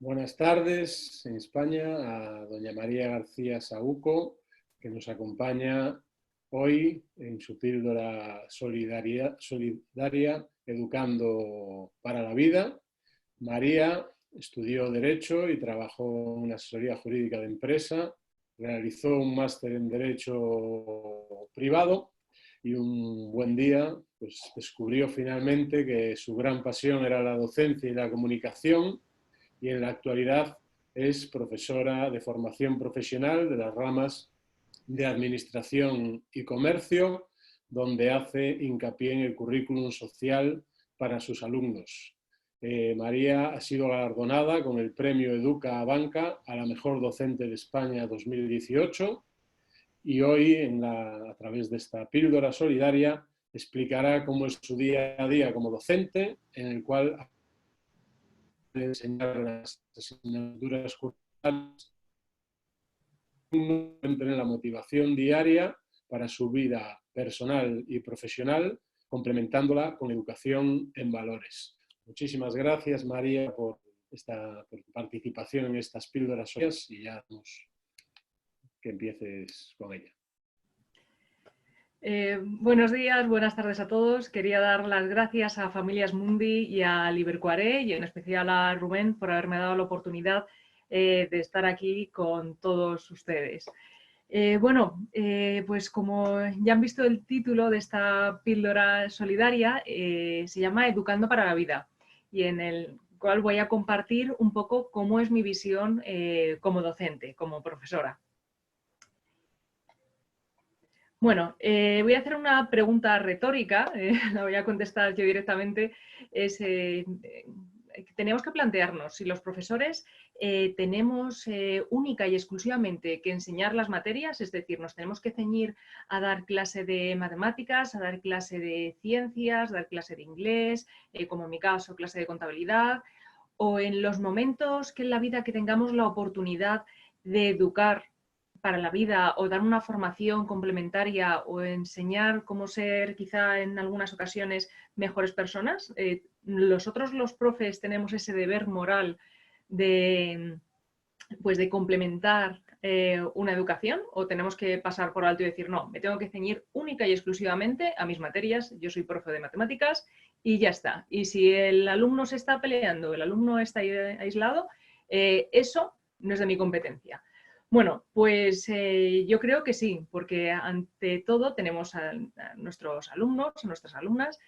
Buenas tardes en España a doña María García Saúco, que nos acompaña hoy en su píldora solidaria Educando para la Vida. María estudió Derecho y trabajó en una asesoría jurídica de empresa, realizó un máster en Derecho privado y un buen día pues, descubrió finalmente que su gran pasión era la docencia y la comunicación, y en la actualidad es profesora de formación profesional de las ramas de Administración y Comercio, donde hace hincapié en el currículum social para sus alumnos. María ha sido galardonada con el premio Educa a Banca a la mejor docente de España 2018 y hoy, a través de esta píldora solidaria, explicará cómo es su día a día como docente, en el cual enseñar las asignaturas curriculares, tener la motivación diaria para su vida personal y profesional, complementándola con educación en valores. Muchísimas gracias, María, por tu participación en estas píldoras y ya vamos que empieces con ella. Buenos días, buenas tardes a todos. Quería dar las gracias a Familias Mundi y a Libercuaré y en especial a Rubén por haberme dado la oportunidad de estar aquí con todos ustedes. Pues como ya han visto el título de esta píldora solidaria, se llama Educando para la Vida y en el cual voy a compartir un poco cómo es mi visión como docente, como profesora. Bueno, voy a hacer una pregunta retórica, la voy a contestar yo directamente. Tenemos que plantearnos si los profesores tenemos única y exclusivamente que enseñar las materias, es decir, nos tenemos que ceñir a dar clase de matemáticas, a dar clase de ciencias, dar clase de inglés, como en mi caso, clase de contabilidad, o en los momentos que en la vida que tengamos la oportunidad de educar para la vida o dar una formación complementaria o enseñar cómo ser quizá en algunas ocasiones mejores personas. Nosotros los profes tenemos ese deber moral de, pues de complementar una educación o tenemos que pasar por alto y decir no, me tengo que ceñir única y exclusivamente a mis materias, yo soy profe de matemáticas y ya está. Y si el alumno se está peleando, el alumno está aislado, eso no es de mi competencia. Bueno, pues yo creo que sí, porque ante todo tenemos a nuestros alumnos, a nuestras alumnas,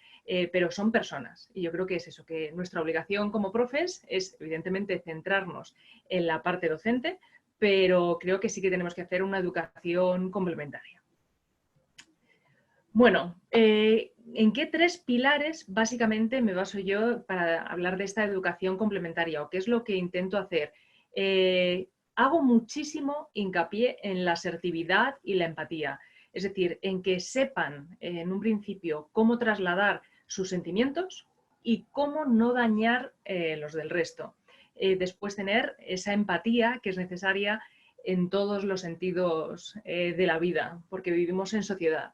pero son personas. Y yo creo que es eso, que nuestra obligación como profes es evidentemente centrarnos en la parte docente, pero creo que sí que tenemos que hacer una educación complementaria. Bueno, ¿en qué tres pilares básicamente me baso yo para hablar de esta educación complementaria o qué es lo que intento hacer? Hago muchísimo hincapié en la asertividad y la empatía, es decir, en que sepan en un principio cómo trasladar sus sentimientos y cómo no dañar los del resto. Después tener esa empatía que es necesaria en todos los sentidos de la vida, porque vivimos en sociedad.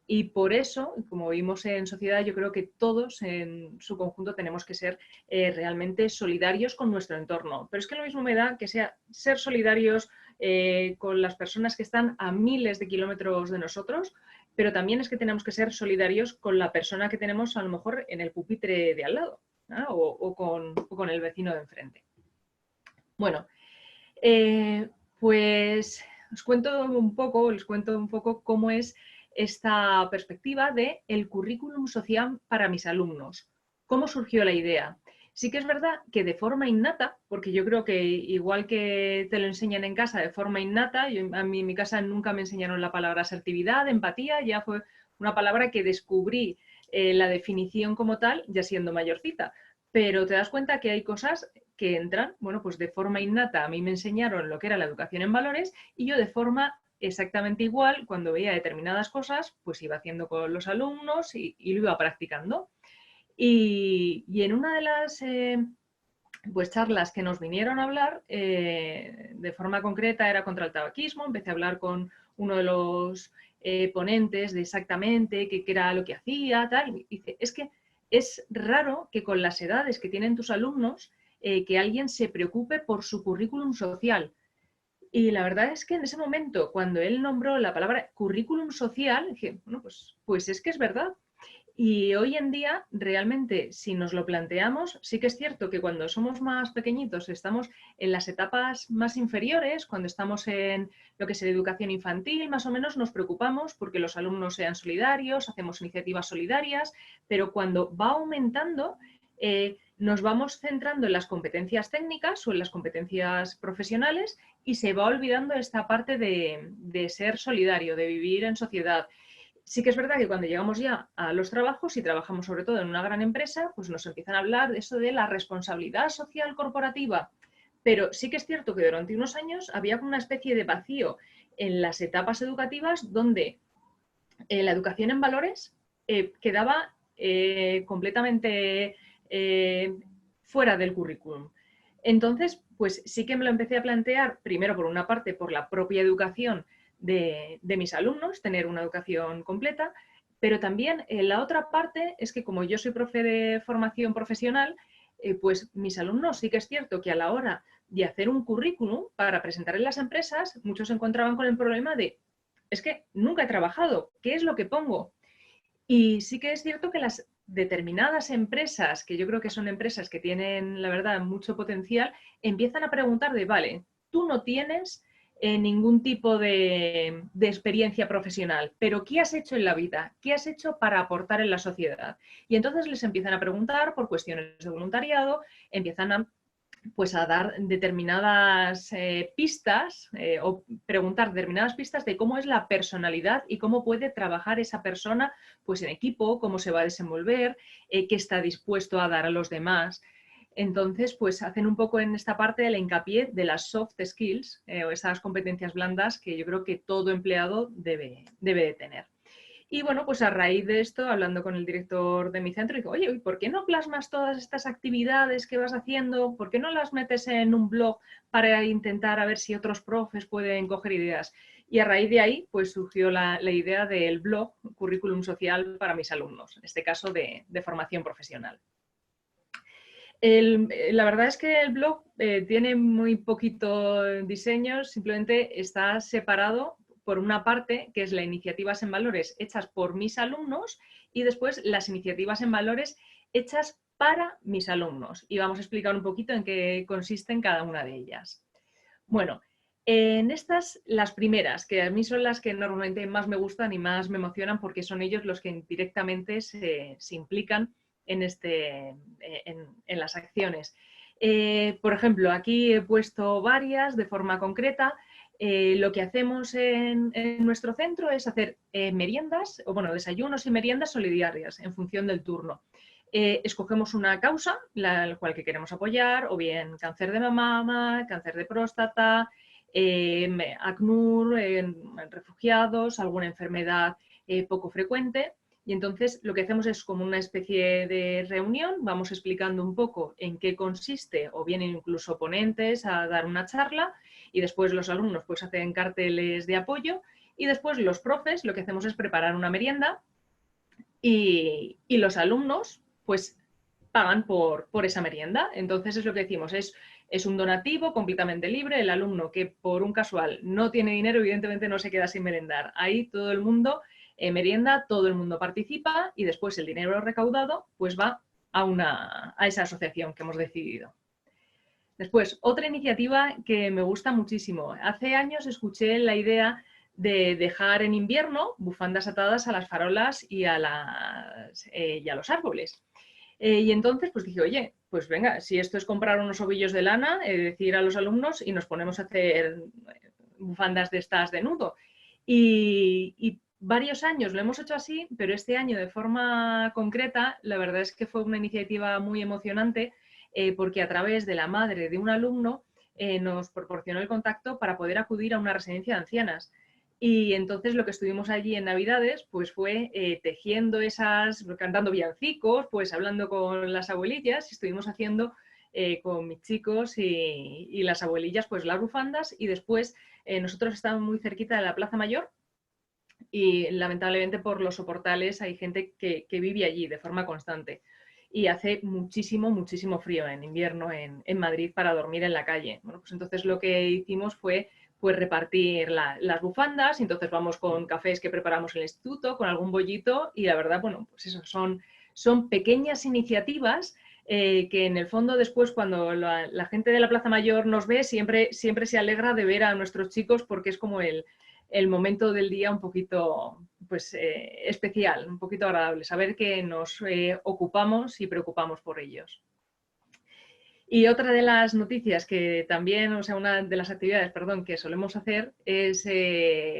Y por eso, como vivimos en sociedad, yo creo que todos en su conjunto tenemos que ser realmente solidarios con nuestro entorno. Pero es que lo mismo me da que sea ser solidarios con las personas que están a miles de kilómetros de nosotros, pero también es que tenemos que ser solidarios con la persona que tenemos a lo mejor en el pupitre de al lado, ¿no? o con el vecino de enfrente. Bueno, pues les cuento un poco cómo es esta perspectiva de el currículum social para mis alumnos. ¿Cómo surgió la idea? Sí que es verdad que de forma innata, porque yo creo que igual que te lo enseñan en casa de forma innata, a mí en mi casa nunca me enseñaron la palabra asertividad, empatía, ya fue una palabra que descubrí la definición como tal ya siendo mayorcita. Pero te das cuenta que hay cosas que entran, bueno, pues de forma innata a mí me enseñaron lo que era la educación en valores y yo de forma exactamente igual, cuando veía determinadas cosas, pues iba haciendo con los alumnos y lo iba practicando. Y en una de las pues charlas que nos vinieron a hablar, de forma concreta era contra el tabaquismo, empecé a hablar con uno de los ponentes de exactamente qué era lo que hacía, tal, y dice, es que es raro que con las edades que tienen tus alumnos que alguien se preocupe por su currículum social. Y la verdad es que en ese momento, cuando él nombró la palabra currículum social, dije, bueno, pues es que es verdad. Y hoy en día, realmente, si nos lo planteamos, sí que es cierto que cuando somos más pequeñitos estamos en las etapas más inferiores, cuando estamos en lo que es la educación infantil, más o menos nos preocupamos porque los alumnos sean solidarios, hacemos iniciativas solidarias, pero cuando va aumentando, nos vamos centrando en las competencias técnicas o en las competencias profesionales y se va olvidando esta parte de ser solidario, de vivir en sociedad. Sí que es verdad que cuando llegamos ya a los trabajos y trabajamos sobre todo en una gran empresa, pues nos empiezan a hablar de eso de la responsabilidad social corporativa. Pero sí que es cierto que durante unos años había como una especie de vacío en las etapas educativas donde la educación en valores quedaba completamente fuera del currículum. Entonces, pues sí que me lo empecé a plantear, primero por una parte por la propia educación de mis alumnos, tener una educación completa, pero también la otra parte es que como yo soy profe de formación profesional, pues mis alumnos sí que es cierto que a la hora de hacer un currículum para presentar en las empresas, muchos se encontraban con el problema de, es que nunca he trabajado, ¿qué es lo que pongo? Y sí que es cierto que las determinadas empresas, que yo creo que son empresas que tienen, la verdad, mucho potencial, empiezan a preguntar de, vale, tú no tienes ningún tipo de experiencia profesional, pero ¿qué has hecho en la vida? ¿Qué has hecho para aportar en la sociedad? Y entonces les empiezan a preguntar por cuestiones de voluntariado, empiezan a pues a dar determinadas pistas o preguntar determinadas pistas de cómo es la personalidad y cómo puede trabajar esa persona pues en equipo, cómo se va a desenvolver, qué está dispuesto a dar a los demás. Entonces, pues hacen un poco en esta parte el hincapié de las soft skills o esas competencias blandas que yo creo que todo empleado debe de tener. Y bueno, pues a raíz de esto, hablando con el director de mi centro, digo, oye, ¿por qué no plasmas todas estas actividades que vas haciendo? ¿Por qué no las metes en un blog para intentar a ver si otros profes pueden coger ideas? Y a raíz de ahí, pues surgió la idea del blog Currículum Social para mis alumnos, en este caso de formación profesional. La verdad es que el blog tiene muy poquito diseño, simplemente está separado por una parte, que es las iniciativas en valores hechas por mis alumnos y después las iniciativas en valores hechas para mis alumnos. Y vamos a explicar un poquito en qué consisten cada una de ellas. Bueno, en estas, las primeras, que a mí son las que normalmente más me gustan y más me emocionan porque son ellos los que directamente se implican en las acciones. Por ejemplo, aquí he puesto varias de forma concreta. Lo que hacemos en nuestro centro es hacer meriendas, o bueno, desayunos y meriendas solidarias en función del turno. Escogemos una causa, la cual que queremos apoyar, o bien cáncer de mama, cáncer de próstata, ACNUR, refugiados, alguna enfermedad poco frecuente. Y entonces lo que hacemos es como una especie de reunión, vamos explicando un poco en qué consiste, o vienen incluso ponentes a dar una charla, y después los alumnos pues hacen carteles de apoyo, y después los profes lo que hacemos es preparar una merienda, y los alumnos pues pagan por esa merienda. Entonces es lo que decimos, es un donativo completamente libre. El alumno que por un casual no tiene dinero, evidentemente no se queda sin merendar. Ahí todo el mundo merienda, todo el mundo participa y después el dinero recaudado pues va a esa asociación que hemos decidido. Después, otra iniciativa que me gusta muchísimo. Hace años escuché la idea de dejar en invierno bufandas atadas a las farolas y a los árboles. Y entonces pues dije, oye, pues venga, si esto es comprar unos ovillos de lana, decir a los alumnos y nos ponemos a hacer bufandas de estas de nudo. Y varios años lo hemos hecho así, pero este año de forma concreta, la verdad es que fue una iniciativa muy emocionante porque a través de la madre de un alumno nos proporcionó el contacto para poder acudir a una residencia de ancianas. Y entonces lo que estuvimos allí en Navidades pues fue tejiendo cantando villancicos, pues hablando con las abuelillas y estuvimos haciendo con mis chicos y las abuelillas pues las bufandas y después nosotros estábamos muy cerquita de la Plaza Mayor y lamentablemente por los soportales hay gente que vive allí de forma constante. y hace muchísimo, muchísimo frío en invierno en Madrid para dormir en la calle. Bueno, pues entonces lo que hicimos fue pues repartir las bufandas, y entonces vamos con cafés que preparamos en el instituto, con algún bollito, y la verdad, bueno, pues eso son pequeñas iniciativas que en el fondo después cuando la gente de la Plaza Mayor nos ve siempre se alegra de ver a nuestros chicos, porque es como el momento del día un poquito pues, especial, un poquito agradable, saber que nos ocupamos y preocupamos por ellos. Y otra de las noticias que también, o sea, una de las actividades, perdón, que solemos hacer es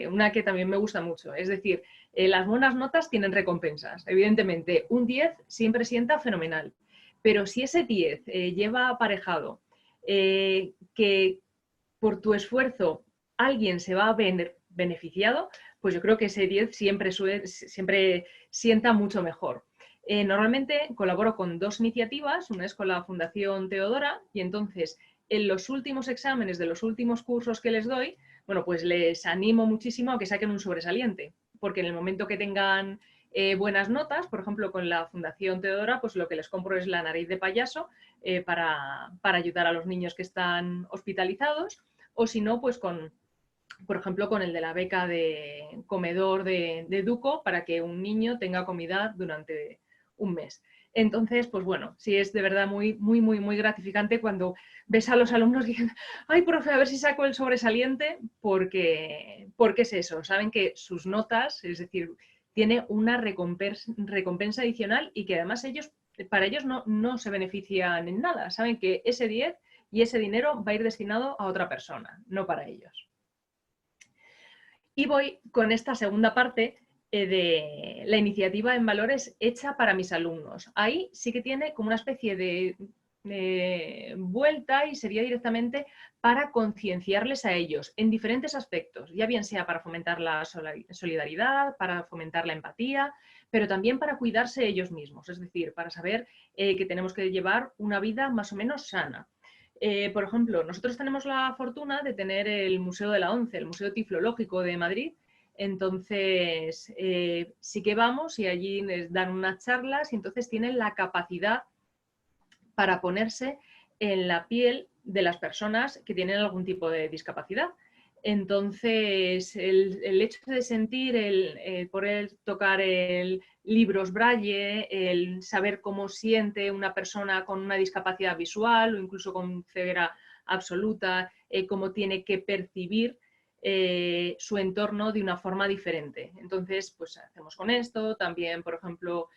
una que también me gusta mucho. Es decir, las buenas notas tienen recompensas. Evidentemente, un 10 siempre sienta fenomenal. Pero si ese 10 lleva aparejado que por tu esfuerzo alguien se va a ver beneficiado, pues yo creo que ese 10 siempre sienta mucho mejor. Normalmente colaboro con 2 iniciativas, una es con la Fundación Teodora, y entonces en los últimos exámenes de los últimos cursos que les doy, bueno, pues les animo muchísimo a que saquen un sobresaliente, porque en el momento que tengan buenas notas, por ejemplo, con la Fundación Teodora, pues lo que les compro es la nariz de payaso para ayudar a los niños que están hospitalizados, o si no, pues por ejemplo, con el de la beca de comedor de Duco, para que un niño tenga comida durante un mes. Entonces, pues bueno, sí es de verdad muy, muy, muy, muy gratificante cuando ves a los alumnos diciendo, ay, profe, a ver si saco el sobresaliente, porque es eso, saben que sus notas, es decir, tiene una recompensa adicional, y que además para ellos no se benefician en nada, saben que ese 10 y ese dinero va a ir destinado a otra persona, no para ellos. Y voy con esta segunda parte de la iniciativa en valores hecha para mis alumnos. Ahí sí que tiene como una especie de vuelta, y sería directamente para concienciarles a ellos en diferentes aspectos, ya bien sea para fomentar la solidaridad, para fomentar la empatía, pero también para cuidarse ellos mismos, es decir, para saber que tenemos que llevar una vida más o menos sana. Por ejemplo, nosotros tenemos la fortuna de tener el Museo de la ONCE, el Museo Tiflológico de Madrid. Entonces, sí que vamos y allí les dan unas charlas, y entonces tienen la capacidad para ponerse en la piel de las personas que tienen algún tipo de discapacidad. Entonces, el hecho de sentir, el poder tocar libros Braille, el saber cómo siente una persona con una discapacidad visual o incluso con ceguera absoluta, cómo tiene que percibir su entorno de una forma diferente. Entonces, pues hacemos con esto, también, por ejemplo,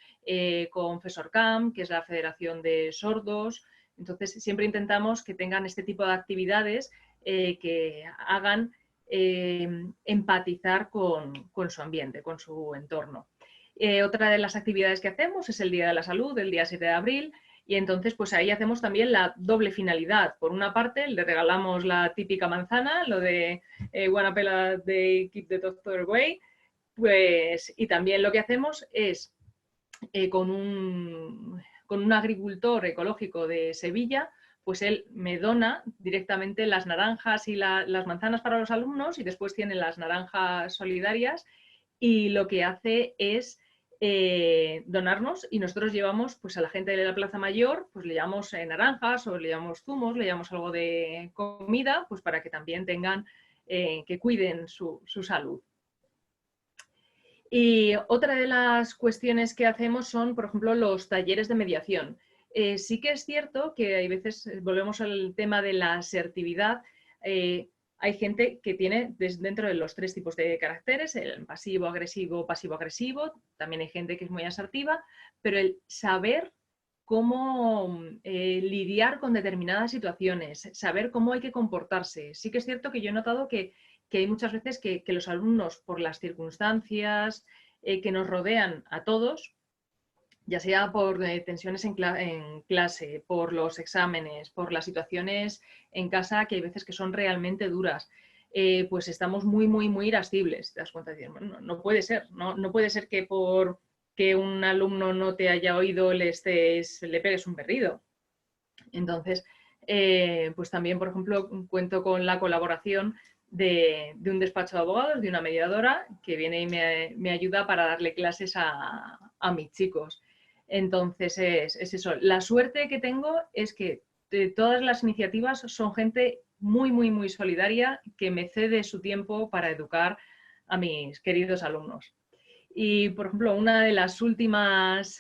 con FESORCAM, que es la Federación de Sordos. Entonces, siempre intentamos que tengan este tipo de actividades que hagan empatizar con su ambiente, con su entorno. Otra de las actividades que hacemos es el Día de la Salud, el día 7 de abril, y entonces pues ahí hacemos también la doble finalidad. Por una parte, le regalamos la típica manzana, lo de One apple a day, keep the doctor away, pues, y también lo que hacemos es con un agricultor ecológico de Sevilla, pues él me dona directamente las naranjas y las manzanas para los alumnos, y después tiene las naranjas solidarias, y lo que hace es donarnos, y nosotros llevamos pues a la gente de la Plaza Mayor, pues le llevamos naranjas, o le llevamos zumos, le llevamos algo de comida, pues para que también tengan, que cuiden su salud. Y otra de las cuestiones que hacemos son, por ejemplo, los talleres de mediación. Sí que es cierto que hay veces, volvemos al tema de la asertividad, hay gente que tiene dentro de los 3 tipos de caracteres, el pasivo, agresivo, pasivo-agresivo, también hay gente que es muy asertiva, pero el saber cómo lidiar con determinadas situaciones, saber cómo hay que comportarse. Sí que es cierto que yo he notado que hay muchas veces que los alumnos, por las circunstancias que nos rodean a todos, ya sea por tensiones en clase, por los exámenes, por las situaciones en casa, que hay veces que son realmente duras, pues estamos muy, muy, muy irascibles. Te das cuenta de decir, bueno, no puede ser, no puede ser que por que un alumno no te haya oído le pegues un berrido. Entonces, pues también, por ejemplo, cuento con la colaboración de un despacho de abogados, de una mediadora, que viene y me ayuda para darle clases a mis chicos. Entonces es eso. La suerte que tengo es que todas las iniciativas son gente muy, muy, muy solidaria que me cede su tiempo para educar a mis queridos alumnos. Y, por ejemplo, una de las últimas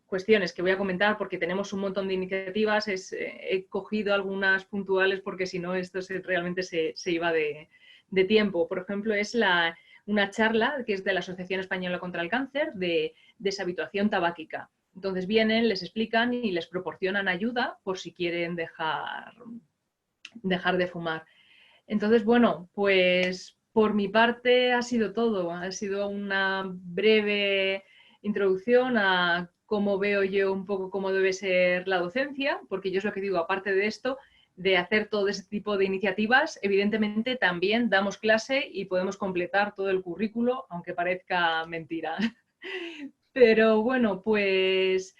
cuestiones que voy a comentar, porque tenemos un montón de iniciativas, he cogido algunas puntuales porque si no esto realmente se iba de tiempo. Por ejemplo, es una charla que es de la Asociación Española contra el Cáncer de deshabituación tabáquica. Entonces vienen, les explican y les proporcionan ayuda por si quieren dejar de fumar. Entonces, bueno, pues por mi parte ha sido todo. Ha sido una breve introducción a cómo veo yo un poco cómo debe ser la docencia, porque yo es lo que digo, aparte de esto, de hacer todo ese tipo de iniciativas, evidentemente también damos clase y podemos completar todo el currículo, aunque parezca mentira. Pero bueno, pues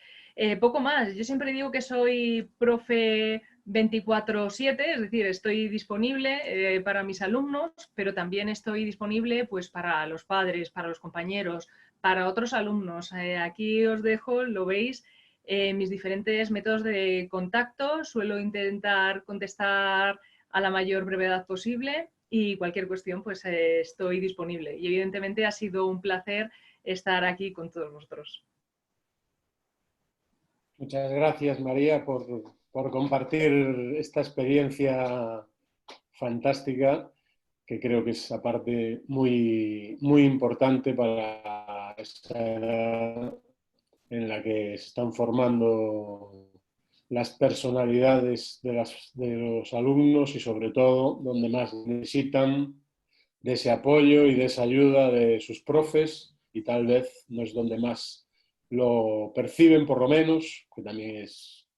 poco más. Yo siempre digo que soy profe 24/7, es decir, estoy disponible para mis alumnos, pero también estoy disponible pues, para los padres, para los compañeros, para otros alumnos. Aquí os dejo, lo veis, mis diferentes métodos de contacto. Suelo intentar contestar a la mayor brevedad posible y cualquier cuestión pues estoy disponible. Y evidentemente ha sido un placer estar aquí con todos vosotros. Muchas gracias, María, por compartir esta experiencia fantástica, que creo que es aparte muy, muy importante para esa edad en la que se están formando las personalidades de los alumnos y sobre todo donde más necesitan de ese apoyo y de esa ayuda de sus profes, y tal vez no es donde más lo perciben, por lo menos, que también es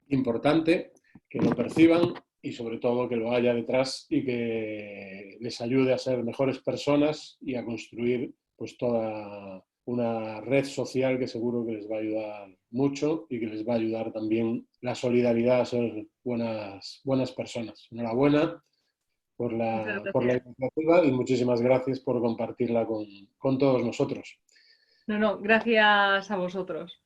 importante que lo perciban y sobre todo que lo haya detrás y que les ayude a ser mejores personas y a construir pues toda una red social que seguro que les va a ayudar mucho y que les va a ayudar también la solidaridad a ser buenas personas. Enhorabuena por la iniciativa y muchísimas gracias por compartirla con todos nosotros. No, gracias a vosotros.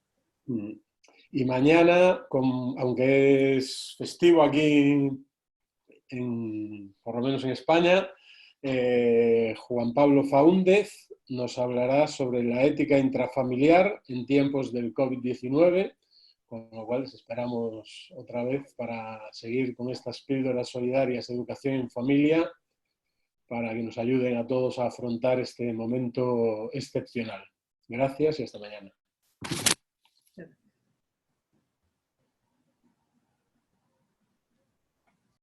Y mañana, aunque es festivo aquí, por lo menos en España, Juan Pablo Faúndez nos hablará sobre la ética intrafamiliar en tiempos del COVID-19, con lo cual les esperamos otra vez para seguir con estas píldoras solidarias de educación en familia, para que nos ayuden a todos a afrontar este momento excepcional. Gracias y hasta mañana.